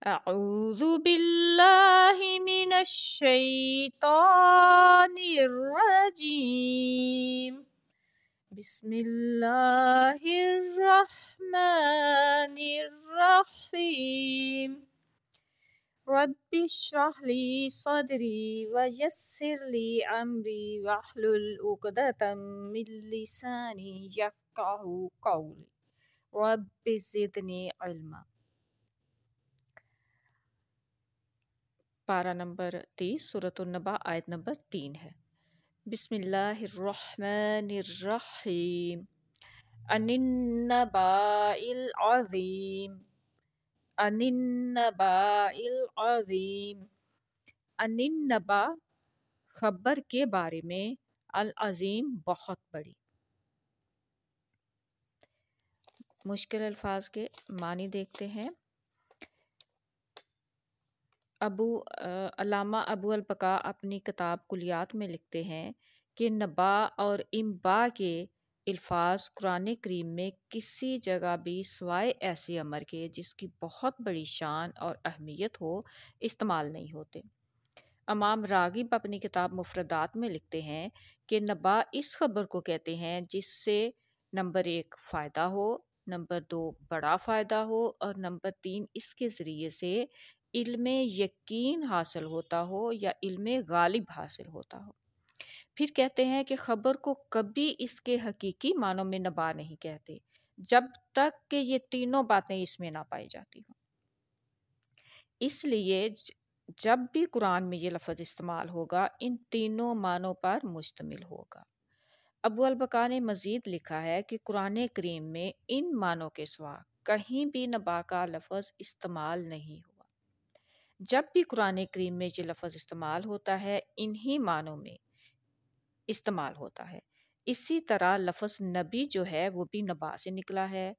أعوذ بالله من الشيطان الرجيم بسم الله الرحمن الرحيم رب اشرح لي صدري ويسر لي أمري واحلل عقدة من لساني يفقه قولي رب زدني علما۔ پارہ نمبر 30 سورۃ النبا آیت نمبر 3 ہے۔ بسم اللہ الرحمن الرحیم عن النباء العظیم عن النباء العظیم عن النبا خبر کے بارے میں، العظیم بہت بڑی۔ مشکل الفاظ کے معنی دیکھتے ہیں۔ علامہ ابو البقاء اپنی کتاب کلیات میں لکھتے ہیں کہ نبا اور امبا کے الفاظ قرآن کریم میں کسی جگہ بھی سوائے ایسے امر کے جس کی بہت بڑی شان اور اہمیت ہو استعمال نہیں ہوتے۔ امام راغب اپنی کتاب مفردات میں لکھتے ہیں کہ نبا اس خبر کو کہتے ہیں جس سے نمبر 1 فائدہ ہو، نمبر 2 بڑا فائدہ ہو، اور نمبر 3 اس کے ذریعے سے علم یقین حاصل ہوتا ہو یا علم غالب حاصل ہوتا ہو۔ پھر کہتے ہیں کہ خبر کو کبھی اس کے حقیقی معنوں میں نبا نہیں کہتے جب تک کہ یہ تینوں باتیں اس میں نہ پائی جاتی ہوں۔ اس لیے جب بھی قرآن میں یہ لفظ استعمال ہوگا ان تینوں معنوں پر مشتمل ہوگا۔ ابو البقاء نے مزید لکھا ہے کہ قرآن کریم میں ان معنوں کے سوا کہیں بھی نبا کا لفظ استعمال نہیں ہوا۔ جب بھی قرآن کریم میں یہ لفظ استعمال ہوتا ہے انہی معنوں میں استعمال ہوتا ہے۔ اسی طرح لفظ نبی جو ہے وہ بھی نبا سے نکلا ہے،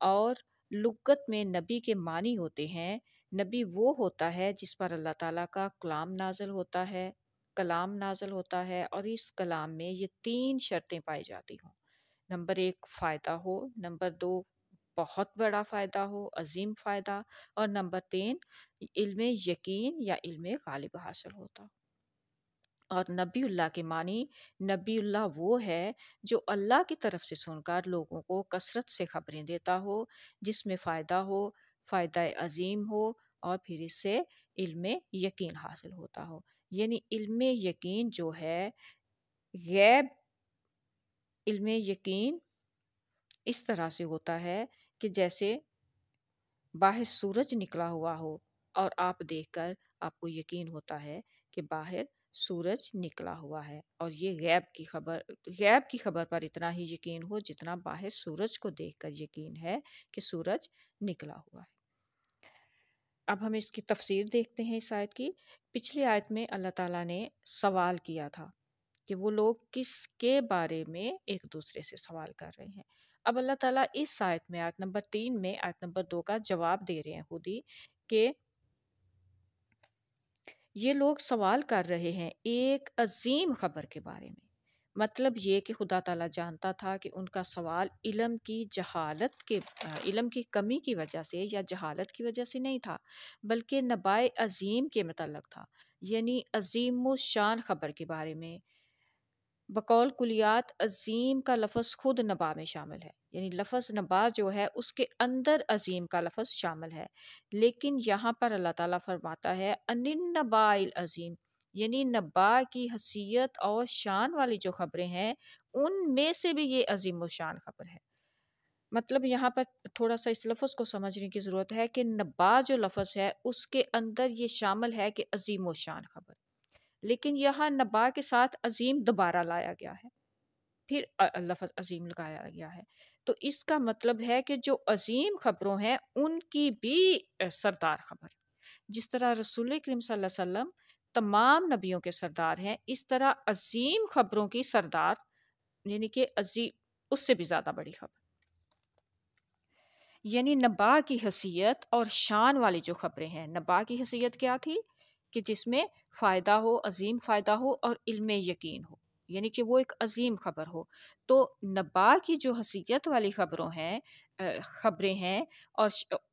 اور لغت میں نبی کے معنی ہوتے ہیں۔ نبی وہ ہوتا ہے جس پر اللہ تعالیٰ کا کلام نازل ہوتا ہے اور اس کلام میں یہ 3 شرطیں پائی جاتی ہوں۔ نمبر 1 فائدہ ہو، نمبر 2 بہت بڑا فائدہ ہو، عظیم فائدہ، اور نمبر 3 علم یقین یا علم غالب حاصل ہوتا۔ اور نبی اللہ کے معنی، نبی اللہ وہ ہے جو اللہ کی طرف سے سن کر لوگوں کو کثرت سے خبریں دیتا ہو، جس میں فائدہ ہو، فائدہ عظیم ہو، اور پھر اس سے علم یقین حاصل ہوتا ہو۔ یعنی علم یقین جو ہے غیب علم یقین اس طرح سے ہوتا ہے کہ جیسے باہر سورج نکلا ہوا ہو اور آپ دیکھ کر آپ کو یقین ہوتا ہے کہ باہر سورج نکلا ہوا ہے، اور یہ غیب کی خبر پر اتنا ہی یقین ہو جتنا باہر سورج کو دیکھ کر یقین ہے کہ سورج نکلا ہوا ہے۔ اب ہم اس کی تفسیر دیکھتے ہیں اس آیت کی۔ پچھلی آیت میں اللہ تعالیٰ نے سوال کیا تھا کہ وہ لوگ کس کے بارے میں ایک دوسرے سے سوال کر رہے ہیں۔ اب اللہ تعالیٰ اس آیت میں آیت نمبر 3 میں آیت نمبر 2 کا جواب دے رہے ہیں خود ہی کہ یہ لوگ سوال کر رہے ہیں ایک عظیم خبر کے بارے میں۔ مطلب یہ کہ خدا تعالیٰ جانتا تھا کہ ان کا سوال علم کی کمی کی وجہ سے یا جہالت کی وجہ سے نہیں تھا، بلکہ نبائے عظیم کے متعلق تھا، یعنی عظیم و شان خبر کے بارے میں۔ بقول کلیات عظیم کا لفظ خود نبا میں شامل ہے، یعنی لفظ نبا جو ہے اس کے اندر عظیم کا لفظ شامل ہے، لیکن یہاں پر اللہ تعالیٰ فرماتا ہے ان النباء العظیم، یعنی نبا کی حیثیت اور شان والی جو خبریں ہیں ان میں سے بھی یہ عظیم و شان خبر ہے۔ مطلب یہاں پر تھوڑا سا اس لفظ کو سمجھنے کی ضرورت ہے کہ نبا جو لفظ ہے اس کے اندر یہ شامل ہے کہ عظیم و شان خبر، لیکن یہاں نبا کے ساتھ عظیم دوبارہ لایا گیا ہے، پھر لفظ عظیم لگایا گیا ہے، تو اس کا مطلب ہے کہ جو عظیم خبروں ہیں ان کی بھی سردار خبر، جس طرح رسول کریم صلی اللہ علیہ وسلم تمام نبیوں کے سردار ہیں، اس طرح عظیم خبروں کی سردار، یعنی کہ عظیم اس سے بھی زیادہ بڑی خبر، یعنی نبا کی حیثیت اور شان والی جو خبریں ہیں۔ نبا کی حیثیت کیا تھی کہ جس میں فائدہ ہو، عظیم فائدہ ہو، اور علم یقین ہو، یعنی کہ وہ ایک عظیم خبر ہو۔ تو نبا کی جو حیثیت والی خبریں ہیں اور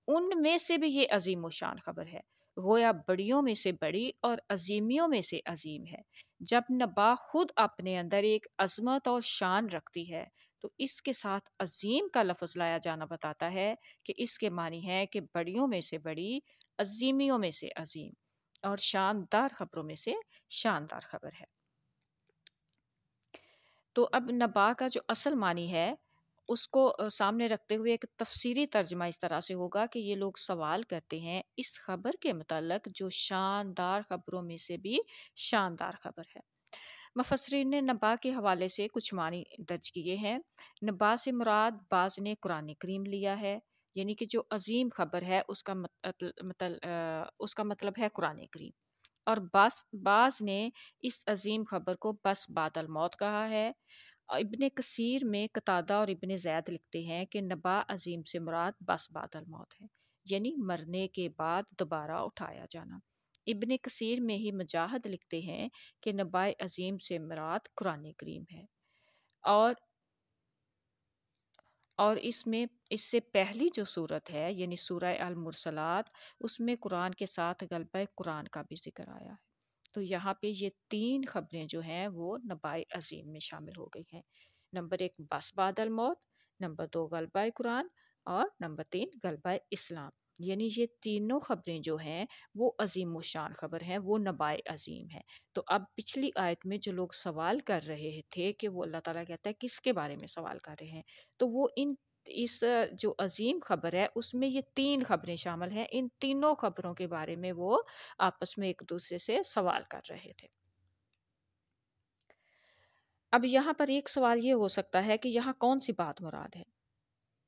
ان میں سے بھی یہ عظیم و شان خبر ہے، گویا بڑیوں میں سے بڑی اور عظیمیوں میں سے عظیم ہے۔ جب نبا خود اپنے اندر ایک عظمت اور شان رکھتی ہے تو اس کے ساتھ عظیم کا لفظ لایا جانا بتاتا ہے کہ اس کے معنی ہے کہ بڑیوں میں سے بڑی، عظیمیوں میں سے عظیم اور شاندار خبروں میں سے شاندار خبر ہے۔ تو اب نبا کا جو اصل معنی ہے اس کو سامنے رکھتے ہوئے ایک تفسیری ترجمہ اس طرح سے ہوگا کہ یہ لوگ سوال کرتے ہیں اس خبر کے متعلق جو شاندار خبروں میں سے بھی شاندار خبر ہے۔ مفسرین نے نبا کے حوالے سے کچھ معنی درج کیے ہیں۔ نبا سے مراد بعض نے قرآن کریم لیا ہے، یعنی کہ جو عظیم خبر ہے اس کا مطلب ہے قرآن کریم، اور بعض نے اس عظیم خبر کو بس بعد الموت کہا ہے۔ ابن کثیر میں قتادہ اور ابن زید لکھتے ہیں کہ نبا عظیم سے مراد بس بعد الموت ہے، یعنی مرنے کے بعد دوبارہ اٹھایا جانا۔ ابن کثیر میں ہی مجاہد لکھتے ہیں کہ نبا عظیم سے مراد قرآن کریم ہے، اور اس سے پہلی جو صورت ہے یعنی سورہ المرسلات، اس میں قرآن کے ساتھ غلبہ قرآن کا بھی ذکر آیا ہے۔ تو یہاں پہ یہ 3 خبریں جو ہیں وہ نبا عظیم میں شامل ہو گئی ہیں۔ نمبر 1 بس بعد الموت، نمبر 2 غلبہ قرآن، اور نمبر 3 غلبہ اسلام۔ یعنی یہ تینوں خبریں جو ہیں وہ عظیم و شان خبر ہیں، وہ نبا عظیم ہے۔ تو اب پچھلی آیت میں جو لوگ سوال کر رہے تھے کہ وہ اللہ تعالیٰ کہتا ہے کس کے بارے میں سوال کر رہے ہیں، تو وہ اس جو عظیم خبر ہے اس میں یہ 3 خبریں شامل ہیں۔ ان تینوں خبروں کے بارے میں وہ آپس میں ایک دوسرے سے سوال کر رہے تھے۔ اب یہاں پر ایک سوال یہ ہو سکتا ہے کہ یہاں کون سی بات مراد ہے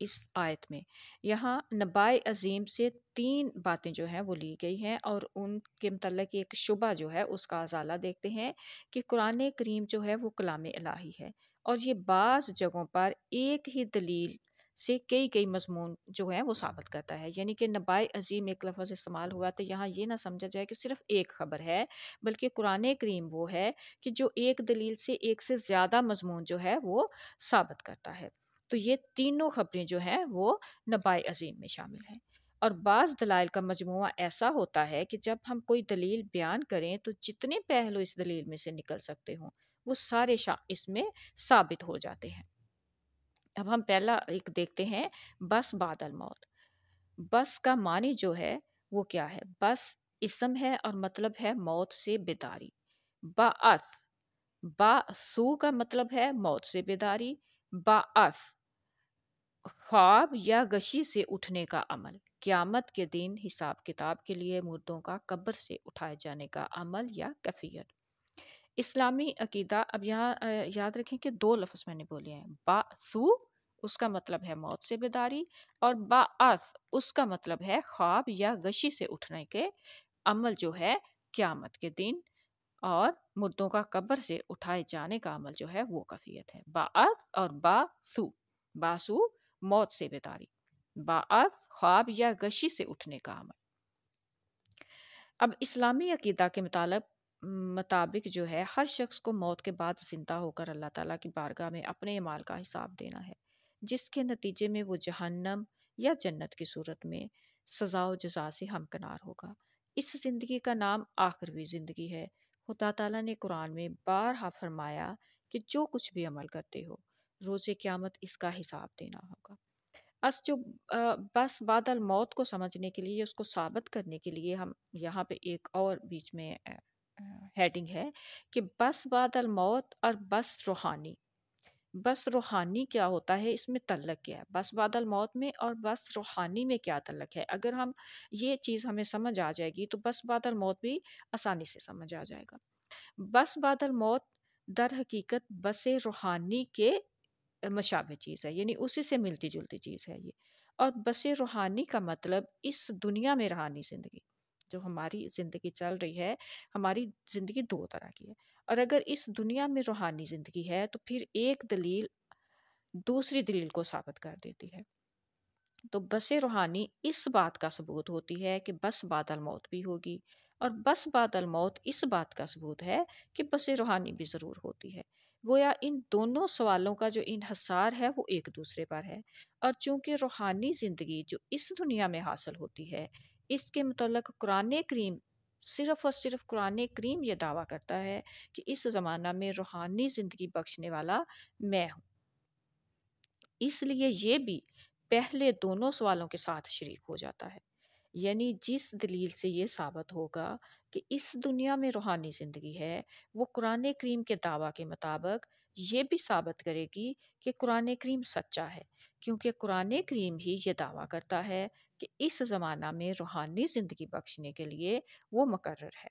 اس آیت میں؟ یہاں نبا عظیم سے 3 باتیں جو ہیں وہ لی گئی ہیں، اور ان کے متعلق ایک شبہ جو ہے اس کا ازالہ دیکھتے ہیں کہ قرآن کریم جو ہے وہ کلام الہی ہے، اور یہ بعض جگہوں پر ایک ہی دلیل سے کئی مضمون جو ہیں وہ ثابت کرتا ہے۔ یعنی کہ نبا عظیم ایک لفظ استعمال ہوا تو یہاں یہ نہ سمجھا جائے کہ صرف ایک خبر ہے، بلکہ قرآن کریم وہ ہے کہ جو ایک دلیل سے ایک سے زیادہ مضمون جو ہے وہ ثابت کرتا ہے۔ تو یہ تینوں خبریں جو ہیں وہ نبا عظیم میں شامل ہیں، اور بعض دلائل کا مجموعہ ایسا ہوتا ہے کہ جب ہم کوئی دلیل بیان کریں تو جتنے پہلو اس دلیل میں سے نکل سکتے ہوں وہ سارے اس میں ثابت ہو جاتے ہیں۔ اب ہم پہلا ایک دیکھتے ہیں، بس بعد الموت۔ بس کا معنی جو ہے وہ کیا ہے؟ بس اسم ہے اور مطلب ہے موت سے بیداری۔ باسو کا مطلب ہے موت سے بیداری۔ باعث خواب یا غشی سے اٹھنے کا عمل، قیامت کے دن حساب کتاب کے لیے مردوں کا قبر سے اٹھائے جانے کا عمل یا کیفیت۔ اسلامی عقیدہ، اب یہاں یاد رکھیں کہ 2 لفظ میں نے بولے ہیں۔ باسو اس کا مطلب ہے موت سے بیداری، اور باعث اس کا مطلب ہے خواب یا غشی سے اٹھنے کے عمل جو ہے قیامت کے دن، اور مردوں کا قبر سے اٹھائے جانے کا عمل جو ہے وہ کیفیت ہے۔ باعث اور باسو موت سے بیداری، باعث خواب یا غشی سے اٹھنے کا عمل۔ اب اسلامی عقیدہ کے مطابق جو ہے ہر شخص کو موت کے بعد زندہ ہو کر اللہ تعالیٰ کی بارگاہ میں اپنے اعمال کا حساب دینا ہے، جس کے نتیجے میں وہ جہنم یا جنت کی صورت میں سزا و جزا سے ہمکنار ہوگا۔ اس زندگی کا نام آخروی زندگی ہے۔ خدا تعالیٰ نے قرآن میں بارہا فرمایا کہ جو کچھ بھی عمل کرتے ہو روز قیامت اس کا حساب دینا ہوگا۔ بس بعد الموت کو سمجھنے کے لیے، اس کو ثابت کرنے کے لیے، ہم یہاں پہ ایک اور بیچ میں ہیڈنگ ہے کہ بس بعد الموت اور بس روحانی۔ بس روحانی کیا ہوتا ہے، اس میں تعلق کیا ہے بس بعد الموت میں، اور بس روحانی میں کیا تعلق ہے؟ اگر یہ چیز ہمیں سمجھ آ جائے گی تو بس بعد الموت بھی آسانی سے سمجھ آ جائے گا۔ بس بعد الموت در حقیقت بس روحانی کے مشابہ چیز ہے، یعنی اسی سے ملتی جلتی چیز ہے یہ۔ اور بس روحانی کا مطلب اس دنیا میں روحانی زندگی، جو ہماری زندگی چل رہی ہے، ہماری زندگی 2 طرح کی ہے، اور اگر اس دنیا میں روحانی زندگی ہے تو پھر ایک دلیل دوسری دلیل کو ثابت کر دیتی ہے۔ تو بس روحانی اس بات کا ثبوت ہوتی ہے کہ بس بعد الموت بھی ہوگی، اور بس بعد الموت اس بات کا ثبوت ہے کہ بس روحانی بھی ضرور ہوتی ہے۔ گویا ان دونوں سوالوں کا جو انحصار ہے وہ ایک دوسرے پر ہے، اور چونکہ روحانی زندگی جو اس دنیا میں حاصل ہوتی ہے، اس کے متعلق قرآن کریم صرف اور صرف قرآن کریم یہ دعویٰ کرتا ہے کہ اس زمانہ میں روحانی زندگی بخشنے والا میں ہوں۔ اس لیے یہ بھی پہلے دونوں سوالوں کے ساتھ شریک ہو جاتا ہے، یعنی جس دلیل سے یہ ثابت ہوگا کہ اس دنیا میں روحانی زندگی ہے، وہ قرآن کریم کے دعویٰ کے مطابق یہ بھی ثابت کرے گی کہ قرآن کریم سچا ہے، کیونکہ قرآن کریم ہی یہ دعویٰ کرتا ہے کہ اس زمانہ میں روحانی زندگی بخشنے کے لیے وہ مقرر ہے۔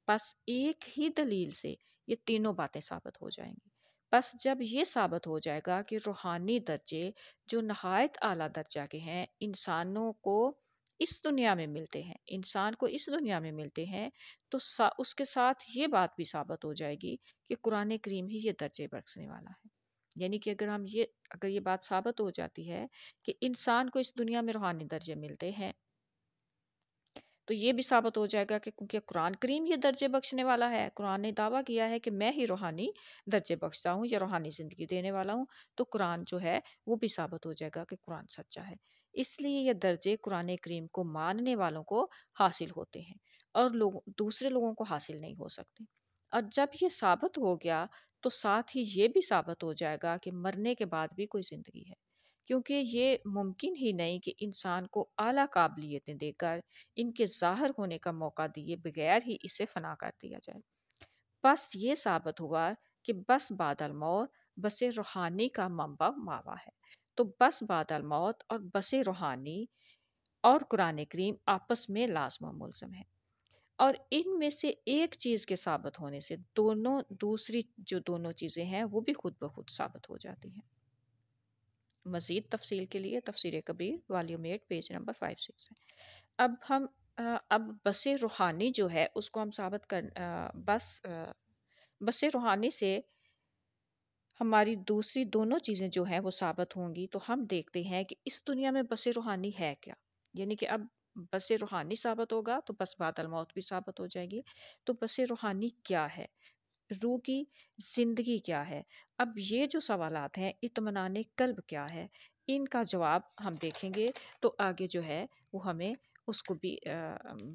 بس ایک ہی دلیل سے یہ تینوں باتیں ثابت ہو جائیں گی۔ بس جب یہ ثابت ہو جائے گا کہ روحانی درجے جو نہایت اعلیٰ درجہ کے ہیں انسانوں کو اس دنیا میں ملتے ہیں، انسان کو اس دنیا میں ملتے ہیں، تو اس کے ساتھ یہ بات بھی ثابت ہو جائے گی کہ قرآن کریم ہی یہ درجے بخشنے والا ہے۔ یعنی کہ اگر یہ بات ثابت ہو جاتی ہے کہ انسان کو اس دنیا میں روحانی درجے ملتے ہیں، تو یہ بھی ثابت ہو جائے گا کہ کیونکہ قرآن کریم یہ درجے بخشنے والا ہے، قرآن نے دعویٰ کیا ہے کہ میں ہی روحانی درجے بخشتا ہوں یا روحانی زندگی دینے والا ہوں، تو قرآن جو ہے وہ بھی ثابت ہو جائے گا کہ قرآن سچا ہے۔ اس لیے یہ درجے قرآن کریم کو ماننے والوں کو حاصل ہوتے ہیں اور دوسرے لوگوں کو حاصل نہیں ہو سکتے۔ اور جب یہ ثابت ہو گیا تو ساتھ ہی یہ بھی ثابت ہو جائے گا کہ مرنے کے بعد بھی کوئی زندگی ہے، کیونکہ یہ ممکن ہی نہیں کہ انسان کو اعلیٰ قابلیتیں دے کر ان کے ظاہر ہونے کا موقع دیے بغیر ہی اسے فنا کر دیا جائے۔ بس یہ ثابت ہوا کہ بس بعد الموت بس روحانی کا منبع ماوا ہے۔ تو بس بعد الموت اور بس روحانی اور قرآن کریم آپس میں لازم و ملزم ہے، اور ان میں سے ایک چیز کے ثابت ہونے سے دوسری جو دونوں چیزیں ہیں وہ بھی خود بخود ثابت ہو جاتی ہیں۔ مزید تفصیل کے لیے تفسیر کبیر والیوم 8 پیج نمبر 56 ہے۔ اب بس روحانی جو ہے اس کو ہم ثابت بس روحانی سے ہماری دوسری دونوں چیزیں جو ہیں وہ ثابت ہوں گی، تو ہم دیکھتے ہیں کہ اس دنیا میں بس روحانی ہے کیا، یعنی کہ اب بس روحانی ثابت ہوگا تو بس بعد الموت بھی ثابت ہو جائے گی۔ تو بس روحانی کیا ہے، روح کی زندگی کیا ہے، اب یہ جو سوالات ہیں، اطمینان قلب کیا ہے، ان کا جواب ہم دیکھیں گے تو آگے جو ہے وہ ہمیں اس کو بھی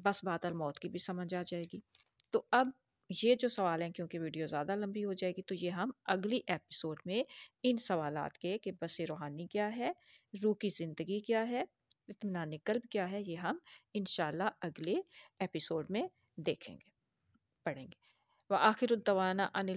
بس بعد الموت کی بھی سمجھ آ جائے گی۔ تو اب یہ جو سوال ہیں، کیونکہ ویڈیو زیادہ لمبی ہو جائے گی، تو یہ ہم اگلی ایپیسوڈ میں ان سوالات کے کہ بس روحانی کیا ہے، روح کی زندگی کیا ہے، اطمینان قلب کیا ہے، یہ ہم انشاءاللہ اگلے ایپیسوڈ میں دیکھیں گے، پڑھیں گے۔ وآخر الدعوانا ان